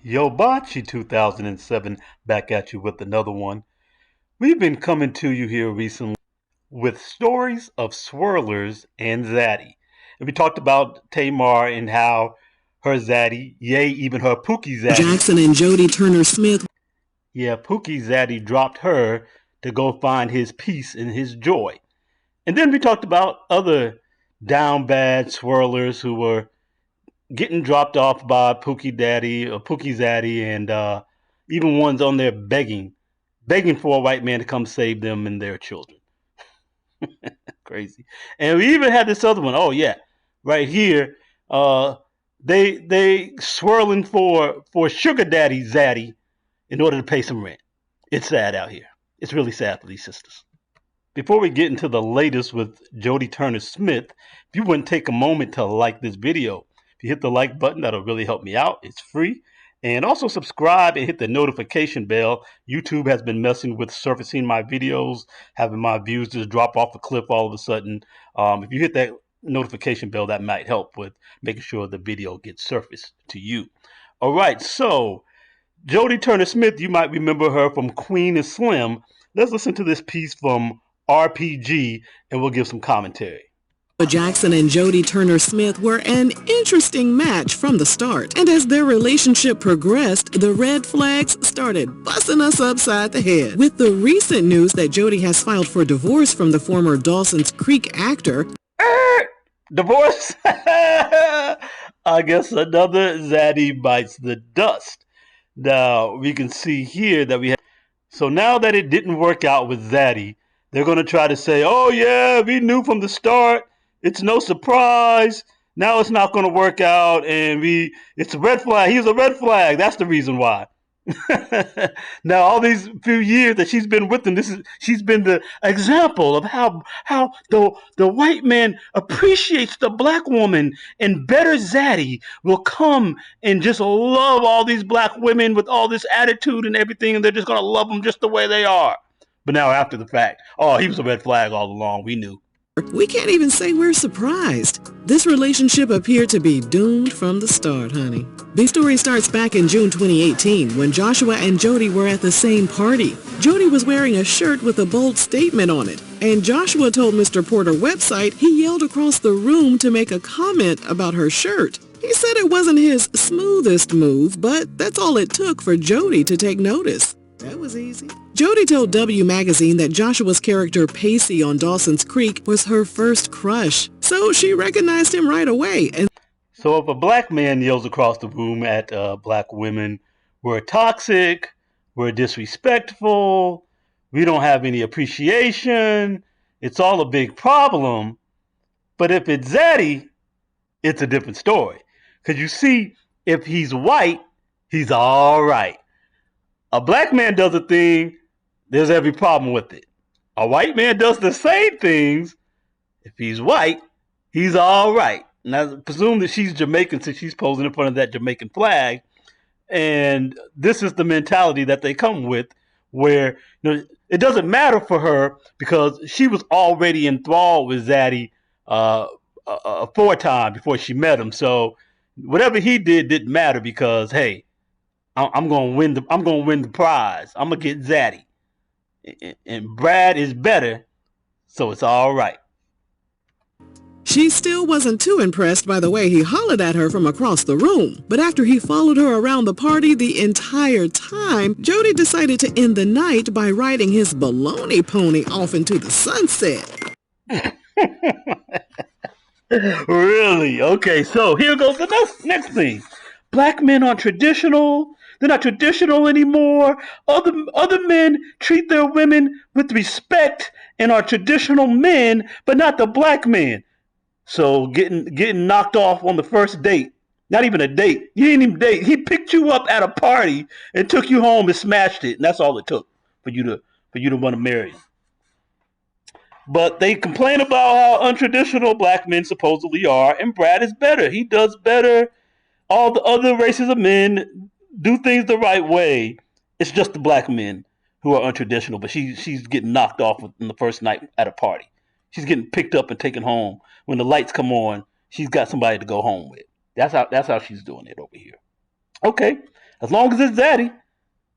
Yo, Bocce 2007 back at you with another one. We've been coming to you here recently with stories of swirlers and Zaddy. And we talked about Tamar and how her Zaddy, yay, even her Pookie Zaddy. Jackson and Jodie Turner-Smith. Yeah, Pookie Zaddy dropped her to go find his peace and his joy. And then we talked about other down bad swirlers who were getting dropped off by Pookie Daddy or Pookie Zaddy, and even ones on there begging for a white man to come save them and their children. Crazy. And we even had this other one. Oh yeah, right here. They swirling for sugar daddy Zaddy in order to pay some rent. It's sad out here. It's really sad for these sisters. Before we get into the latest with Jodie Turner-Smith, if you wouldn't take a moment to like this video, if you hit the like button, that'll really help me out. It's free. And also subscribe and hit the notification bell. YouTube has been messing with surfacing my videos, having my views just drop off a cliff all of a sudden. If you hit that notification bell, that might help with making sure the video gets surfaced to you. All right, so Jodie Turner-Smith, you might remember her from Queen and Slim. Let's listen to this piece from RPG and we'll give some commentary. Jackson and Jodie Turner-Smith were an interesting match from the start, and as their relationship progressed, the red flags started busting us upside the head. With the recent news that Jodie has filed for divorce from the former Dawson's Creek actor. Divorce? I guess another Zaddy bites the dust. Now, we can see here that we have... So now that it didn't work out with Zaddy, they're going to try to say, oh yeah, we knew from the start. It's no surprise. Now it's not going to work out, and it's a red flag. He's a red flag. That's the reason why. Now, all these few years that she's been with him, she's been the example of how the white man appreciates the black woman, and better Zaddy will come and just love all these black women with all this attitude and everything, and they're just going to love them just the way they are. But now after the fact, oh, he was a red flag all along. We knew. We can't even say we're surprised. This relationship appeared to be doomed from the start, honey. The story starts back in June 2018 when Joshua and Jodie were at the same party. Jodie was wearing a shirt with a bold statement on it, and Joshua told Mr. Porter website he yelled across the room to make a comment about her shirt. He said it wasn't his smoothest move, but that's all it took for Jodie to take notice. That was easy. Jodie told W Magazine that Joshua's character Pacey on Dawson's Creek was her first crush, so she recognized him right away. And so if a black man yells across the room at black women, we're toxic, we're disrespectful, we don't have any appreciation, it's all a big problem. But if it's Zaddy, it's a different story. Because you see, if he's white, he's all right. A black man does a thing, there's every problem with it. A white man does the same things. If he's white, he's all right. And I presume that she's Jamaican since she's posing in front of that Jamaican flag. And this is the mentality that they come with, where it doesn't matter for her because she was already enthralled with Zaddy four-time before she met him. So whatever he did didn't matter because, hey, I'm gonna win the prize. I'm gonna get Zaddy, and Brad is better, so it's all right. She still wasn't too impressed by the way he hollered at her from across the room. But after he followed her around the party the entire time, Jodie decided to end the night by riding his baloney pony off into the sunset. Really? Okay, so here goes the next thing. Black men aren't traditional. They're not traditional anymore. Other men treat their women with respect and are traditional men, but not the black men. So getting knocked off on the first date. Not even a date. You didn't even date. He picked you up at a party and took you home and smashed it, and that's all it took for you to want to marry him. But they complain about how untraditional black men supposedly are, and Brad is better. He does better. All the other races of men do things the right way. It's just the black men who are untraditional, but she's getting knocked off in the first night at a party. She's getting picked up and taken home. When the lights come on, she's got somebody to go home with. That's how she's doing it over here. Okay, As long as it's Zaddy,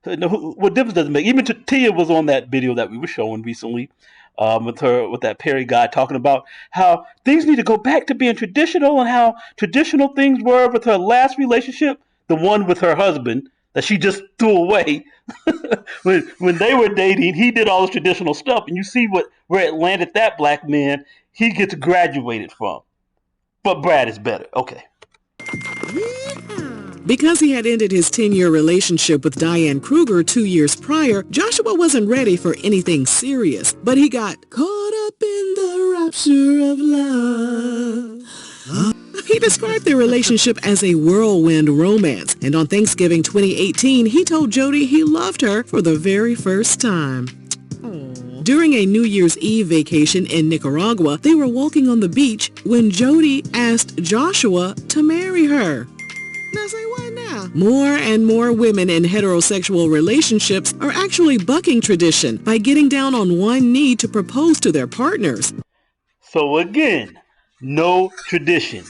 what difference does it make? Even Tia was on that video that we were showing recently, with that Perry guy talking about how things need to go back to being traditional and how traditional things were with her last relationship, the one with her husband that she just threw away. when they were dating, he did all this traditional stuff, and you see where it landed that black man. He gets graduated from, but Brad is better. Okay. Because he had ended his 10-year relationship with Diane Kruger 2 years prior, Joshua wasn't ready for anything serious, but he got caught up in the rapture of love. He described their relationship as a whirlwind romance, and on Thanksgiving 2018, he told Jodie he loved her for the very first time. During a New Year's Eve vacation in Nicaragua, they were walking on the beach when Jodie asked Joshua to marry her. Now say what now? More and more women in heterosexual relationships are actually bucking tradition by getting down on one knee to propose to their partners. So again, no tradition.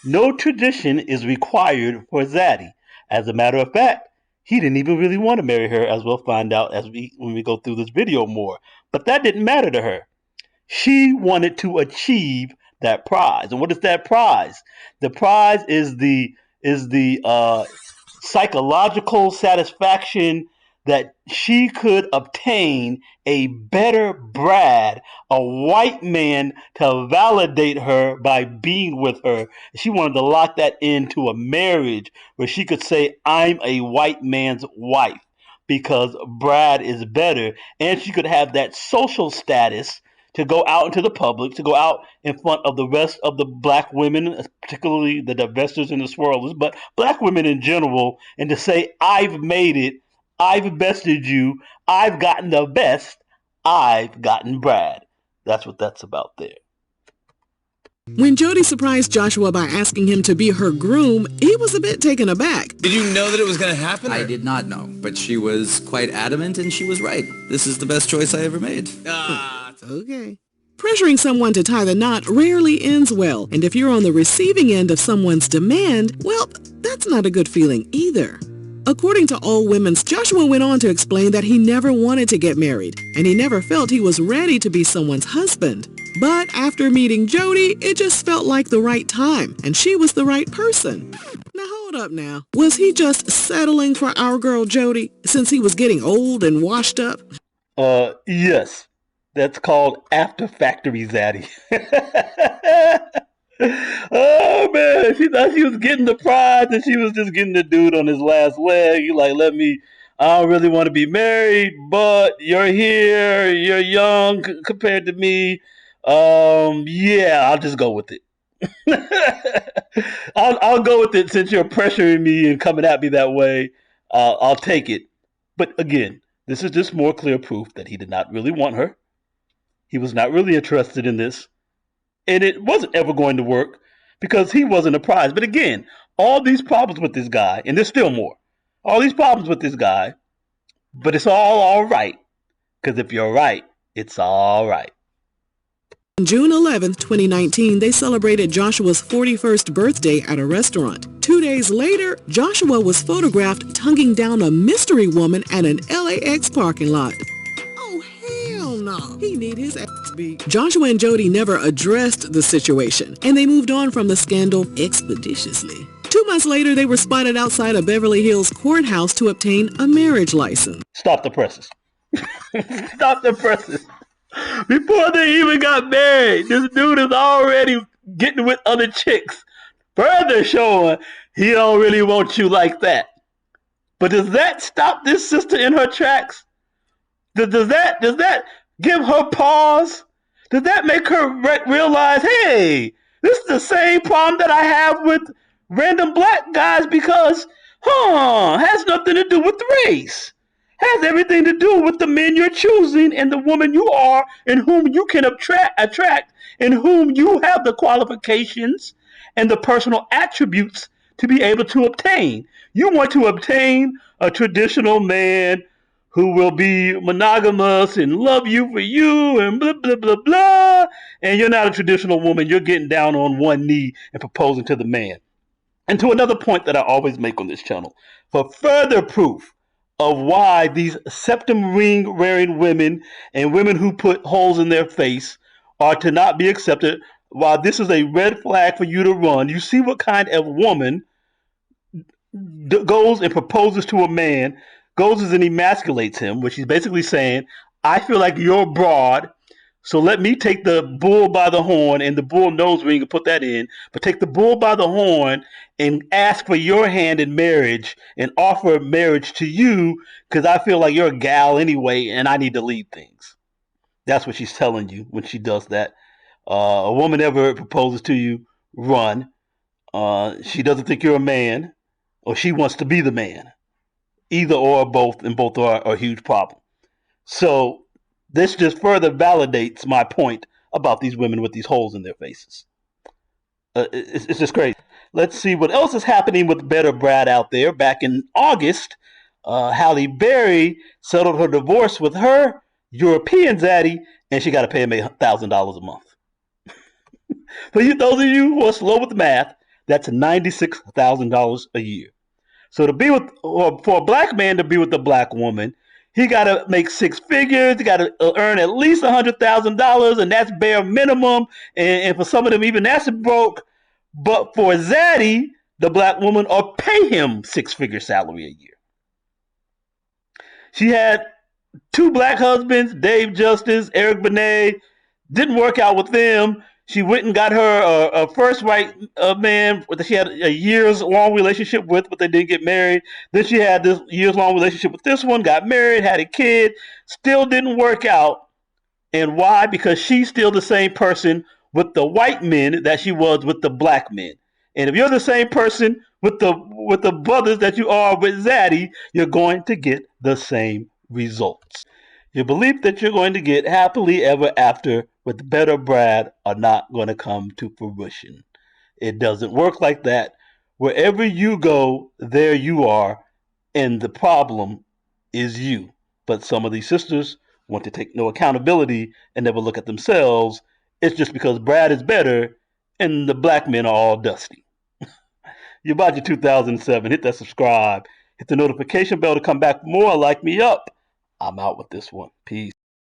No tradition is required for Zaddy. As a matter of fact, he didn't even really want to marry her, as we'll find out when we go through this video more. But that didn't matter to her. She wanted to achieve that prize. And what is that prize? The prize is the psychological satisfaction that she could obtain a better Brad, a white man, to validate her by being with her. She wanted to lock that into a marriage where she could say, I'm a white man's wife because Brad is better. And she could have that social status to go out into the public, to go out in front of the rest of the black women, particularly the divestors and the swirlers, but black women in general, and to say, I've made it, I've bested you, I've gotten the best, I've gotten Brad. That's what that's about there. When Jodie surprised Joshua by asking him to be her groom, he was a bit taken aback. Did you know that it was going to happen? I did not know, but she was quite adamant and she was right. This is the best choice I ever made. Okay. Pressuring someone to tie the knot rarely ends well, and if you're on the receiving end of someone's demand, well, that's not a good feeling either. According to All Women's, Joshua went on to explain that he never wanted to get married, and he never felt he was ready to be someone's husband. But after meeting Jodie, it just felt like the right time, and she was the right person. Now hold up now. Was he just settling for our girl Jodie since he was getting old and washed up? Yes. That's called after factory Zaddy. Oh man, she thought she was getting the prize and she was just getting the dude on his last leg. You like, I don't really want to be married, but you're here, you're young compared to me. Yeah, I'll just go with it. I'll go with it since you're pressuring me and coming at me that way. I'll take it. But again, this is just more clear proof that he did not really want her. He was not really interested in this. And it wasn't ever going to work because he wasn't a prize. But again, all these problems with this guy, and there's still more, all these problems with this guy, but it's all right. Because if you're right, it's all right. On June 11, 2019, they celebrated Joshua's 41st birthday at a restaurant. 2 days later, Joshua was photographed tonguing down a mystery woman at an LAX parking lot. No, he need his ass beat. Joshua and Jodie never addressed the situation, and they moved on from the scandal expeditiously. 2 months later, they were spotted outside a Beverly Hills courthouse to obtain a marriage license. Stop the presses. Stop the presses. Before they even got married, this dude is already getting with other chicks, further showing he don't really want you like that. But does that stop this sister in her tracks? Does that give her pause? Does that make her realize, hey, this is the same problem that I have with random black guys because, has nothing to do with race. Has everything to do with the men you're choosing and the woman you are and whom you can attract and whom you have the qualifications and the personal attributes to be able to obtain. You want to obtain a traditional man who will be monogamous and love you for you and blah, blah, blah, blah. And you're not a traditional woman. You're getting down on one knee and proposing to the man. And to another point that I always make on this channel, for further proof of why these septum ring wearing women and women who put holes in their face are to not be accepted, while this is a red flag for you to run, you see what kind of woman goes and proposes to a man, goes and emasculates him, which he's basically saying, I feel like you're broad, so let me take the bull by the horn, and the bull knows where you can put that in, but take the bull by the horn and ask for your hand in marriage and offer marriage to you because I feel like you're a gal anyway and I need to lead things. That's what she's telling you when she does that. A woman ever proposes to you, run. She doesn't think you're a man, or she wants to be the man. Either or both, and both are a huge problem. So this just further validates my point about these women with these holes in their faces. It's just crazy. Let's see what else is happening with Better Brad out there. Back in August, Halle Berry settled her divorce with her European zaddy, and she got to pay him $1,000 a month. For you, those of you who are slow with math, that's $96,000 a year. So to be with, or for a black man to be with a black woman, he got to make six figures. He got to earn at least $100,000, and that's bare minimum. And for some of them, even that's broke. But for Zaddy, the black woman, or pay him six-figure salary a year. She had two black husbands, Dave Justice, Eric Benet. Didn't work out with them. She went and got her a first white man that she had a years-long relationship with, but they didn't get married. Then she had this years-long relationship with this one, got married, had a kid, still didn't work out. And why? Because she's still the same person with the white men that she was with the black men. And if you're the same person with the brothers that you are with Zaddy, you're going to get the same results. Your belief that you're going to get happily ever after with Better Brad are not going to come to fruition. It doesn't work like that. Wherever you go, there you are, and the problem is you. But some of these sisters want to take no accountability and never look at themselves. It's just because Brad is better and the black men are all dusty. You're about your 2007. Hit that subscribe. Hit the notification bell to come back for more. Like me up. I'm out with this one. Peace.